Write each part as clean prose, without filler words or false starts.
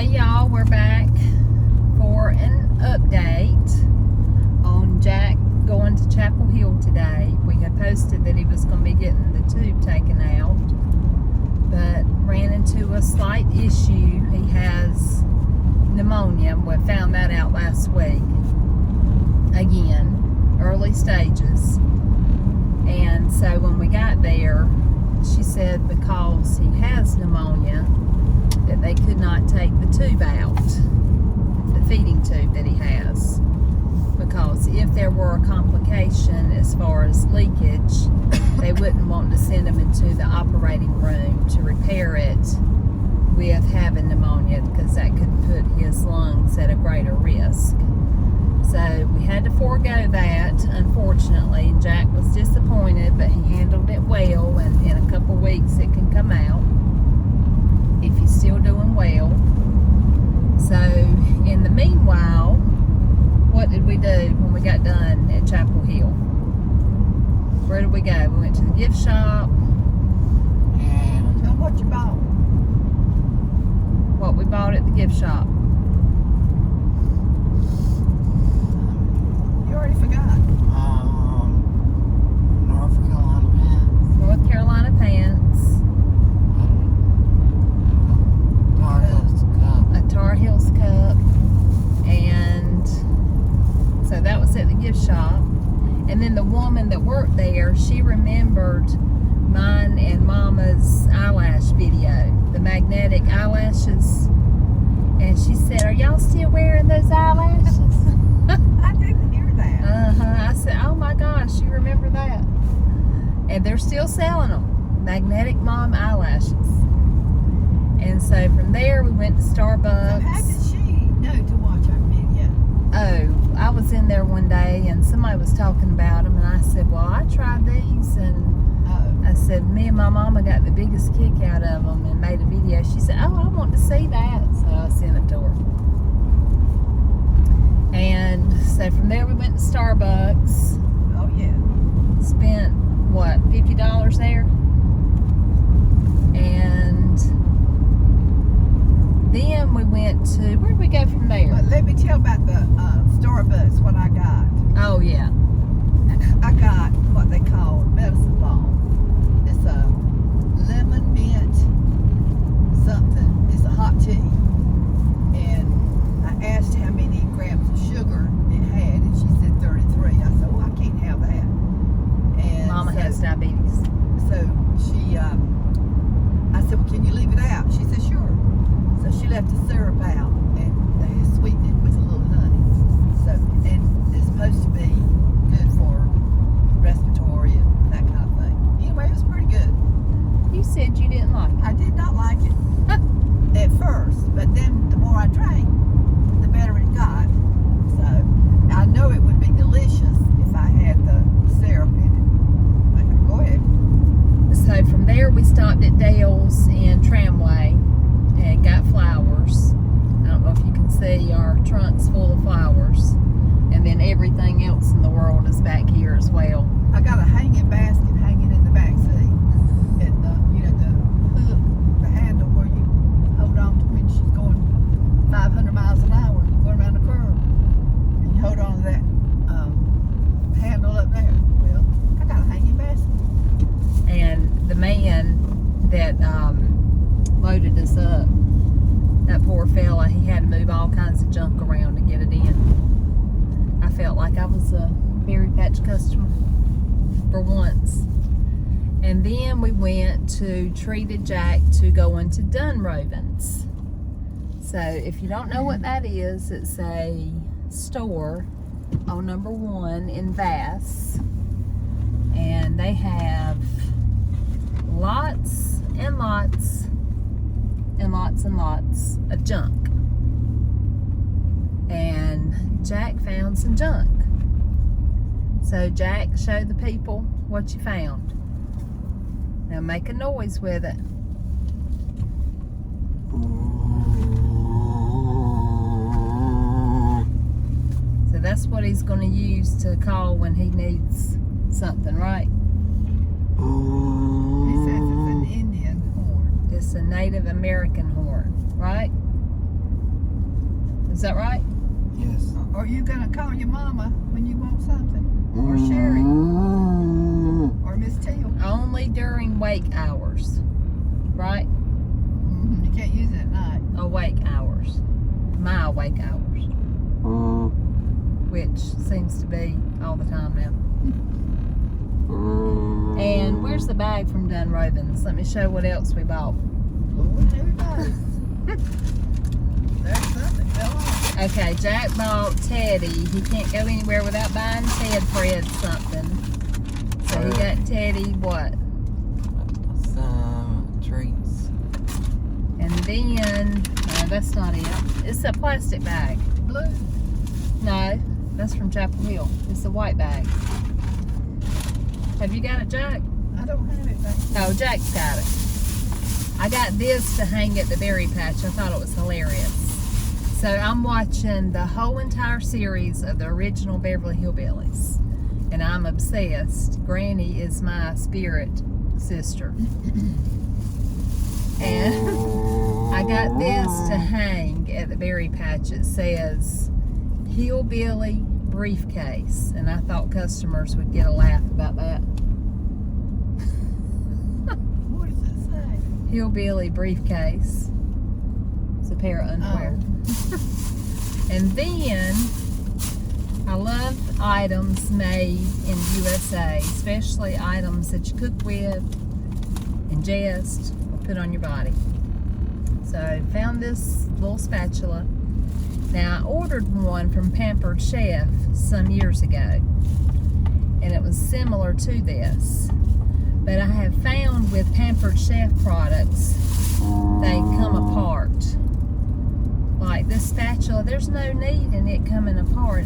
y'all, we're back for an update on Jack going to Chapel Hill today. We had posted that he was going to be getting the tube taken out, but ran into a slight issue. He has pneumonia. We found that out last week. Again, early stages. And so when we got there, she said because he has pneumonia, that they could not take the tube out, the feeding tube that he has, because if there were a complication as far as leakage, they wouldn't want to send him into the operating room to repair it with having pneumonia, because that could put his lungs at a greater risk. So we had to forego that, unfortunately, and Jack was disappointed, but he handled it well, and in a couple weeks it can come out if he's still doing well. So in the meanwhile, what did we do when we got done at Chapel Hill? Where did we go? We went to the gift shop. And tell what you bought. What we bought at the gift shop. You already forgot. North Carolina pants. North Carolina pants. Tar Heels cup. A Tar Heels cup. And so that was at the gift shop. And then the woman that worked there, she remembered mine and Mama's eyelash video, the magnetic eyelashes. And she said, "Are y'all still wearing those eyelashes?" I didn't hear that. I said, "Oh my gosh, you remember that?" And they're still selling them, magnetic mom eyelashes. And so from there we went to Starbucks. So how did she know to watch our video? Oh, I was in there one day and somebody was talking about them, and I said, "Well, I tried these," and I said, "Me and my mama got the biggest kick out of them," and made a video. She said, "Oh, I want to see that," so I sent it to her. And so from there we went to Starbucks. Oh yeah. Spent what, $50 there? And then we went to, where did we go from there? But let me tell about the Starbucks, what I got. Oh yeah. I got what they call medicine ball. It's a lemon mint something. It's a hot tea. And I asked how many grams of sugar it had, and she said 33. I said, "Oh, I can't have that." And Mama so, has diabetes. So she, I said, "Well, can you leave it out?" She said, "Sure." So she left the syrup out, and they sweetened it with a little honey. So, and it's supposed to be good for respiratory and that kind of thing. Anyway, it was pretty good. You said you didn't like it. I did not like it at first, but then the more I drank, the better it got. So I know it would be delicious if I had the syrup in it. Okay, go ahead. So from there we stopped at Dale's in Tramway and got flowers. I don't know if you can see our trunks full of flowers. And then everything else in the world is back here as well. I got a hanging basket hanging in the back seat. And the hook, the handle where you hold on to when she's going 500 miles an hour, going around the curve. And you hold on to that handle up there. Well, I got a hanging basket. And the man that loaded us up, that poor fella, he had to move all kinds of junk around to get it in. I felt like I was a Berry Patch customer for once. And then we treated Jack to go into Dunrovin's. So if you don't know what that is, it's a store on number 1 in Bass. And they have lots and lots and lots and lots of junk. And Jack found some junk. So Jack, show the people what you found. Now make a noise with it. So that's what he's going to use to call when he needs something, right? He says it's an Indian horn. It's a Native American horn, right? Is that right? Yes. Are you gonna call your mama when you want something? Or Sherry? Or Miss Teal? Only during wake hours, right? You can't use it at night. Awake hours. My awake hours. Which seems to be all the time now. And where's the bag from Dunrovin's? Let me show what else we bought. Lord, who knows? There's something fell off. Okay, Jack bought Teddy. He can't go anywhere without buying Ted Fred something. So he got Teddy what? Some treats. And then, no, that's not it. It's a plastic bag. Blue. No, that's from Chapel Hill. It's a white bag. Have you got it, Jack? I don't have it back here. Oh, Jack's got it. I got this to hang at the berry patch. I thought it was hilarious. So I'm watching the whole entire series of the original Beverly Hillbillies. And I'm obsessed. Granny is my spirit sister. And I got this to hang at the berry patch. It says Hillbilly Briefcase. And I thought customers would get a laugh about that. What does it say? Hillbilly Briefcase. It's a pair of underwear. And then I love items made in USA, especially items that you cook with, ingest, or put on your body. So I found this little spatula. Now I ordered one from Pampered Chef some years ago, and it was similar to this. But I have found with Pampered Chef products, they come apart. Like this spatula, there's no need in it coming apart.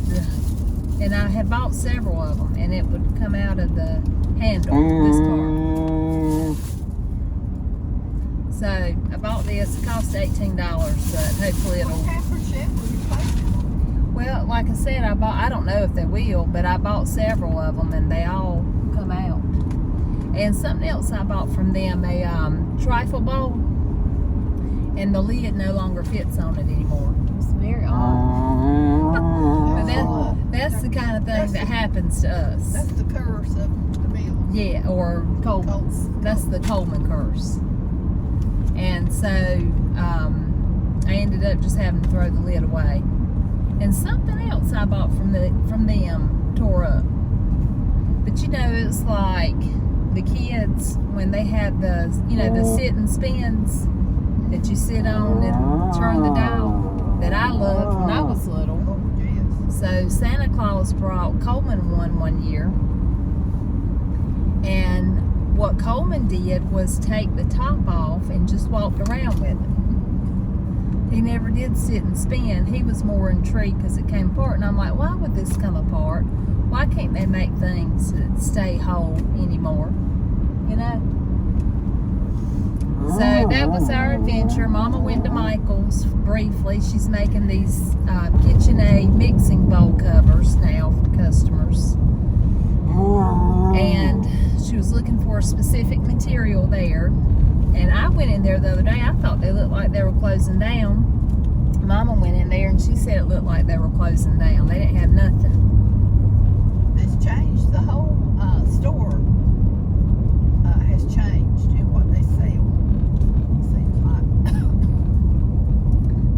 And I have bought several of them, and it would come out of the handle, this part. So I bought this. It cost $18, but hopefully it'll. What Pampered Chef will you place it on? Well, like I said, I don't know if they will, but I bought several of them, and they all come out. And something else I bought from them, a trifle bowl. And the lid no longer fits on it anymore. It's very odd. But that's the kind of thing that happens to us. That's the curse of the meal. Yeah, or Coleman's. That's the Coleman curse. And so I ended up just having to throw the lid away. And something else I bought from them tore up. But you know, it's like the kids when they had the the sit and spins that you sit on and turn the dial that I loved when I was little. Oh, yes. So Santa Claus brought Coleman one year, and what Coleman did was take the top off and just walked around with it. He never did sit and spin. He was more intrigued because it came apart, and I'm like, why would this come apart? Why can't they make things that stay whole anymore? You know? So that was our adventure. Mama went to Michael's briefly. She's making these KitchenAid mixing bowl covers now for customers. And she was looking for a specific material there. And I went in there the other day. I thought they looked like they were closing down. Mama went in there and she said it looked like they were closing down. They didn't have nothing. It's changed. The whole store has changed in what they sell.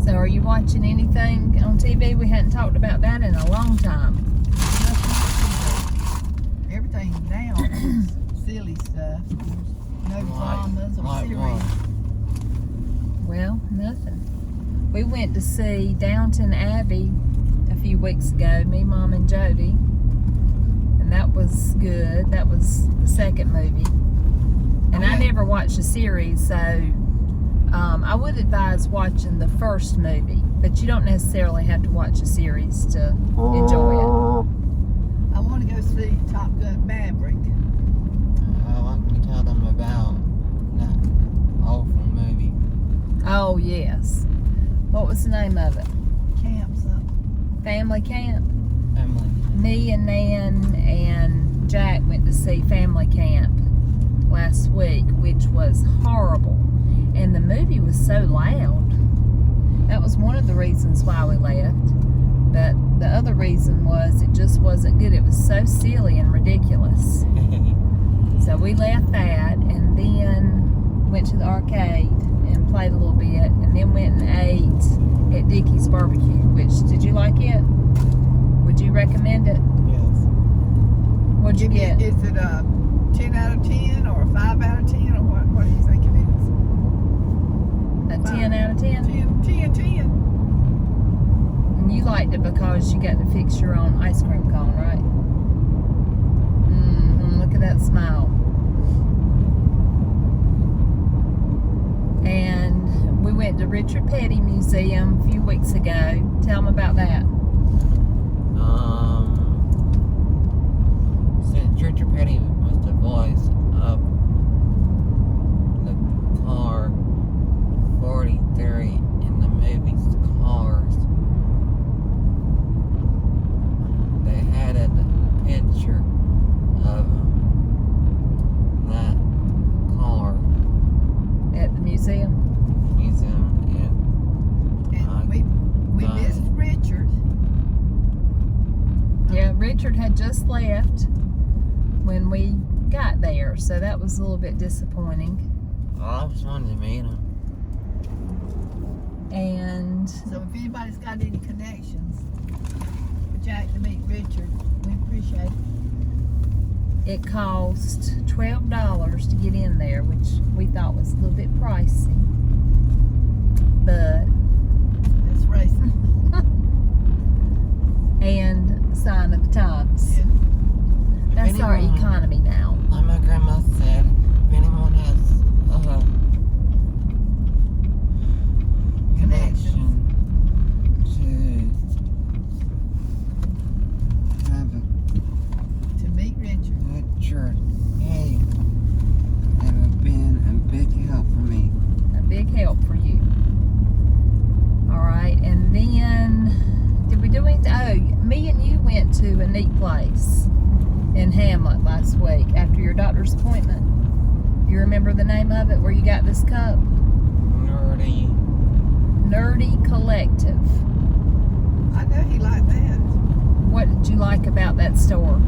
So are you watching anything on TV? We hadn't talked about that in a long time. Everything now is silly stuff. No dramas or series. Well, nothing. We went to see Downton Abbey a few weeks ago, me, Mom, and Jody. And that was good. That was the second movie. And I never watched the series, so I would advise watching the first movie, but you don't necessarily have to watch a series to enjoy it. I want to go see Top Gun Maverick. Why don't you tell them about that awful movie? Oh, yes. What was the name of it? Camp something. Family Camp? Emily. Me and Nan and Jack went to see Family Camp last week, which was horrible. And the movie was so loud. That was one of the reasons why we left. But the other reason was it just wasn't good. It was so silly and ridiculous. So we left that and then went to the arcade and played a little bit and then went and ate at Dickey's barbecue, which, did you like it? Would you recommend it? Yes. What'd you get? Is it a 10 out of 10 or a 5 out of 10 or what do you think it is? A 10 out of 10? 10. And you liked it because you got to fix your own ice cream cone, right? Look at that smile. And we went to Richard Petty Museum a few weeks ago. Tell them about that. Since Richard Petty was the voice of the car 43 in the movies Cars, they had a picture of that car At the museum. And we missed Richard. Yeah, Richard had just left when we got there, so that was a little bit disappointing. I just wanted to meet him. And So if anybody's got any connections for Jack to meet Richard, we appreciate it. it cost $12 to get in there, which we thought was a little bit pricey. But That's racing. and sign of the times. Yeah. That's our anyone- economy now. Like my grandma said, if anyone has a connection to have To meet Richard. a church, hey, that would have been a big help for me. A big help for you. Alright, and then did we do anything? Oh, me and you went to a neat place in Hamlet last week after your doctor's appointment. You remember the name of it where you got this cup? Nerdy Collective. I know he liked that. What did you like about that store?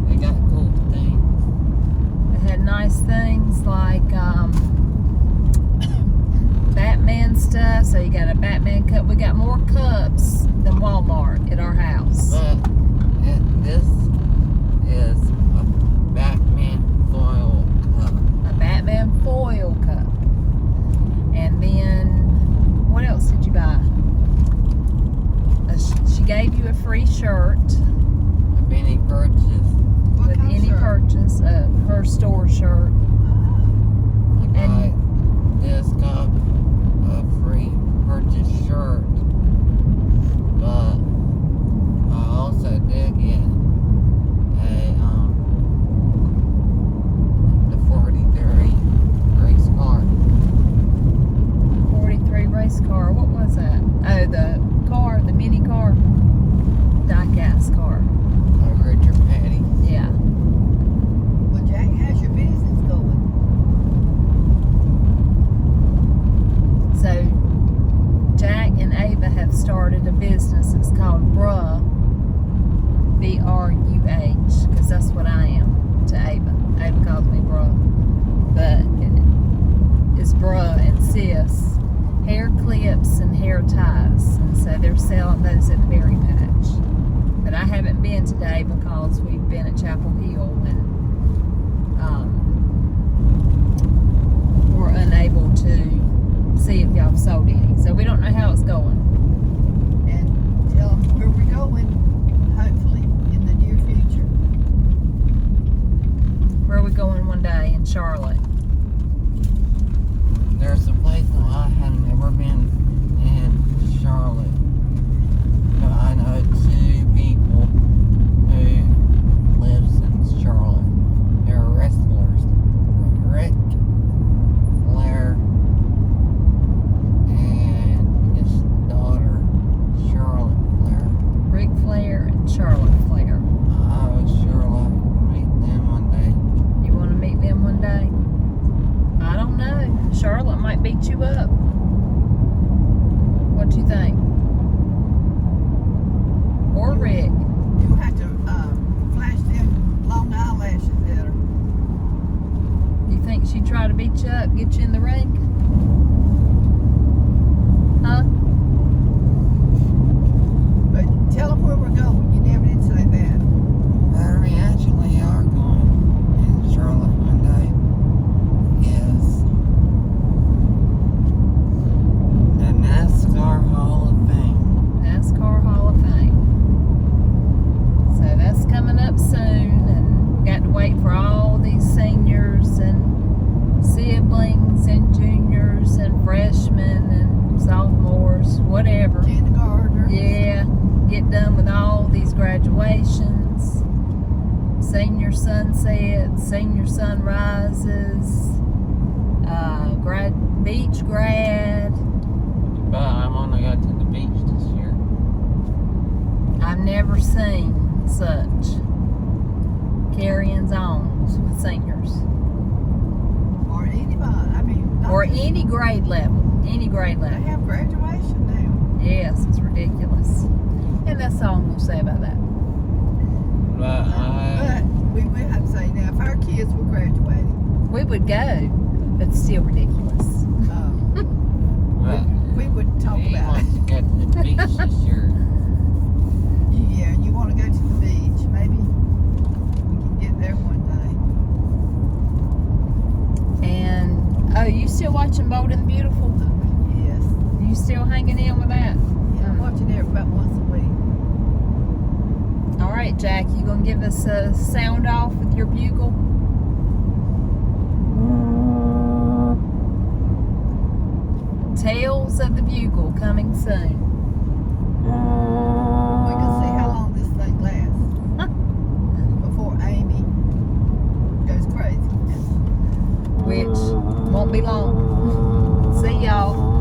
They got cool things. It had nice things like Batman stuff. So you got a Batman cup. We got more cups than Walmart at our house. But this is a Batman foil cup. A Batman foil cup. And then, what else did you buy? She gave you a free shirt Of any purchase, What with kind of any shirt? purchase of her store shirt. I got this cup, a free purchase shirt. But I also did get the 43 race car. 43 race car. What was that? Oh, the mini car. Die-cast car. Like Richard Petty. Yeah. Well, Jack, how's your business going? So, Jack and Ava have started a business. It's called Bruh. B-R-U-H. Because that's what I am to Ava. Ava calls me Bruh. But it's Bruh and Sis. Hair clips and hair ties. And so they're selling those at the Berry Patch. But I haven't been today because we've been at Chapel Hill and we're unable to see if y'all have sold any. So we don't know how it's going. And tell them where we're going, hopefully, in the near future. Where are we going one day in Charlotte? There's a place that I had never been in Charlotte. But I know two people who lives in Charlotte. They're wrestlers. Rick Flair get done with all these graduations, senior sunsets, senior sunrises, beach grad. But I'm only got to the beach this year. I've never seen such carryings on with seniors. Or anybody. I mean, not Or just- any grade level. Any grade They level. have graduation now. Yes, it's ridiculous. And that's all I'm going to say about that. But But we will have to say now, if our kids were graduating, We would go, but it's still ridiculous. but we would talk he about wants it. to go to the beach this year. Yeah, you want to go to the beach. Maybe we can get there one And, oh, you still watching Bold and the Beautiful? day. Yes. You still hanging in with that? Yeah, I'm watching it about once a week. All right, Jack, you going to give us a sound off with your bugle? Tales of the Bugle coming soon. We can see how long this thing lasts before Amy goes crazy. Which won't be long. See y'all.